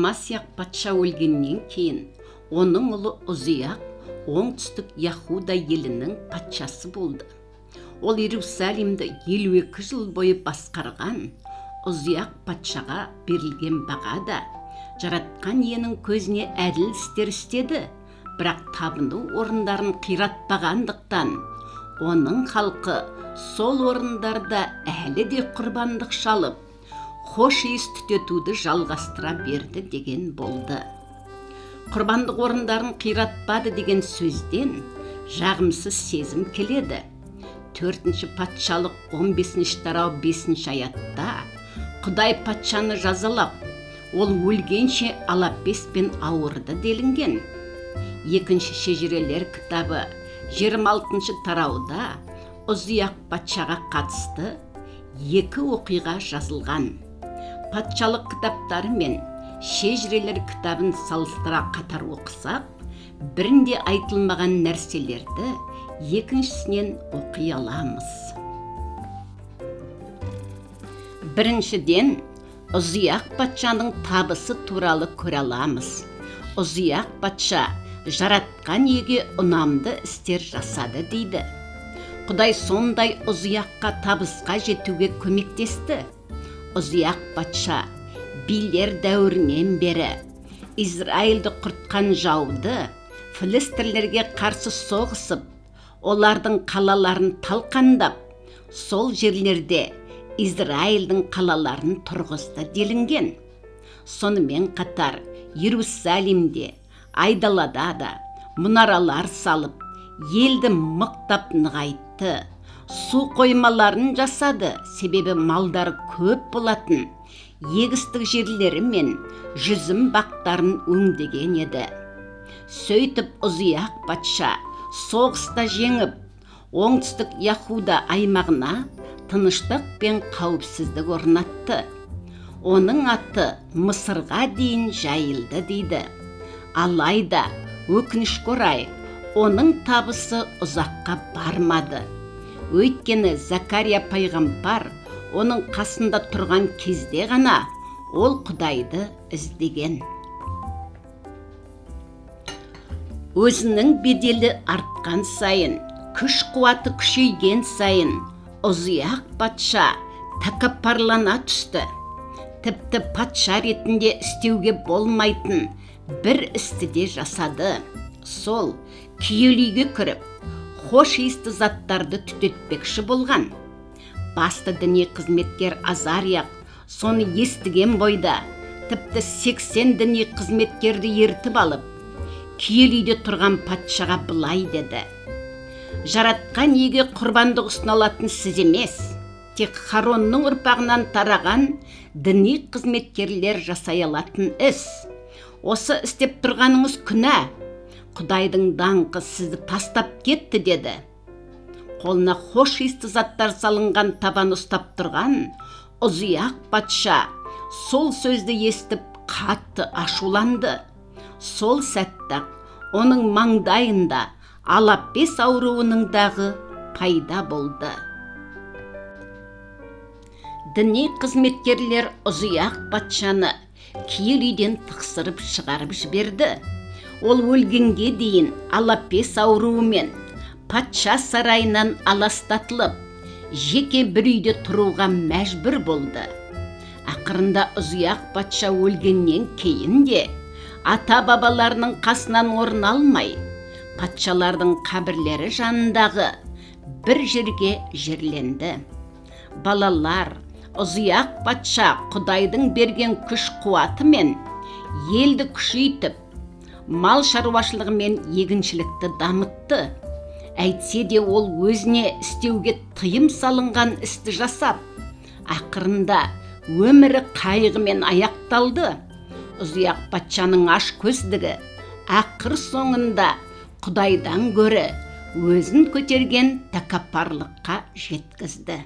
Амасияқ патша өлгеннен кейін оның ұлы Узияқ оңтүстік Яхуда елінің патшасы болды. Ол Иерусалимді 52 жыл бойы басқарған. Узияқ патшаға берілген бағада жаратқан иенің көзіне әділ істер істеді, бірақ табыну орындарын қиратпағандықтан оның халқы сол орындарда әлі де құрбандық шалып, хош иіс түтетуді жалғастыра берді деген болды. Құрбандық орындарын қиратпады деген сөзден жағымсыз сезім келеді. 4-ші патшалық 15-ші тарау 5-ші аятта Құдай патшаны жазалап, ол өлгенше алапеспен ауырды делінген. 2-ші шежірелер кітабы 26-ші тарауда Узияқ патшаға қатысты 2 оқиға жазылған. Патшалық кітаптары мен шежірелер кітабын салыстыра қатар оқысақ, бірінде айтылмаған нәрселерді екіншісінен оқи аламыз. Біріншіден, Узияқ патшаның табысы туралы көре аламыз. Узияқ патша жаратқан иеге ұнамды істер жасады дейді. Құдай сондай Узияққа табысқа жетуге көмектесті. Узияқ патша билер дәуірінен бері Израильді құртқан жауды филистерлерге қарсы соғысып, олардың қалаларын талқандап, сол жерлерде Израильдің қалаларын тұрғызды делінген. Сонымен қатар Иерусалимде, айдалада да мұнаралар салып, елді мықтап нығайтты. Су қоймаларын жасады, себебі малдары көп болатын. Егістік жерлері мен жүзім бақтарын өңдеген еді. Сөйтіп Узияқ патша соғыста жеңіп, оңтүстік Яхуда аймағына тыныштық пен қауіпсіздік орнатты. Оның аты Мысырға дейін жайылды дейді. Алайда өкінішке орай, оның табысы ұзаққа бармады. Өйткені Закария пайғамбар оның қасында тұрған кезде ғана ол Құдайды іздеген. Өзінің беделі артқан сайын, күш қуаты күшейген сайын, Узияқ патша тәкаппарлана түсті. Тіпті патша ретінде істеуге болмайтын бір істі де жасады. Сол киелі үйге кіріп, хош иісті заттарды түтетпекші болған. Басты діни қызметкер Азарияқ соны естіген бойда, тіпті 80 діни қызметкерді ертіп алып, киелі үйде тұрған патшаға былай деді: жаратқан иеге құрбандық ұсыналатын сіз емес, тек Харонның ұрпағынан тараған діни қызметкерлер жасай алатын іс. Осы істеп тұрғаныңыз күнә. Құдайдың даңқы сізді тастап кетті деді. Қолына хош иісті заттар салынған табан ұстап тұрған Узияқ патша сол сөзді естіп қатты ашуланды. Сол сәтті оның маңдайында алапес ауруының дағы пайда болды. Діни қызметкерлер Узияқ патшаны киелі үйден тықсырып шығарып жіберді. Ол өлгенге дейін алапес ауруымен патша сарайынан аластатылып, жеке бір үйде тұруға мәжбүр болды. Ақырында Узияқ патша өлгеннен кейін де ата-бабаларының қасынан орын алмай, патшалардың қабірлері жанындағы бір жерге жерленді. Балалар, Узияқ патша Құдайдың берген күш қуаты мен елді күшейтіп, мал шаруашылығы мен егіншілікті дамытты. Әйтсе де ол өзіне істеуге тыйым салынған істі жасап, ақырында өмірі қайғымен аяқталды. Узияқ патшаның ашкөздігі ақыр соңында Құдайдан гөрі өзін көтерген тәкаппарлыққа жеткізді.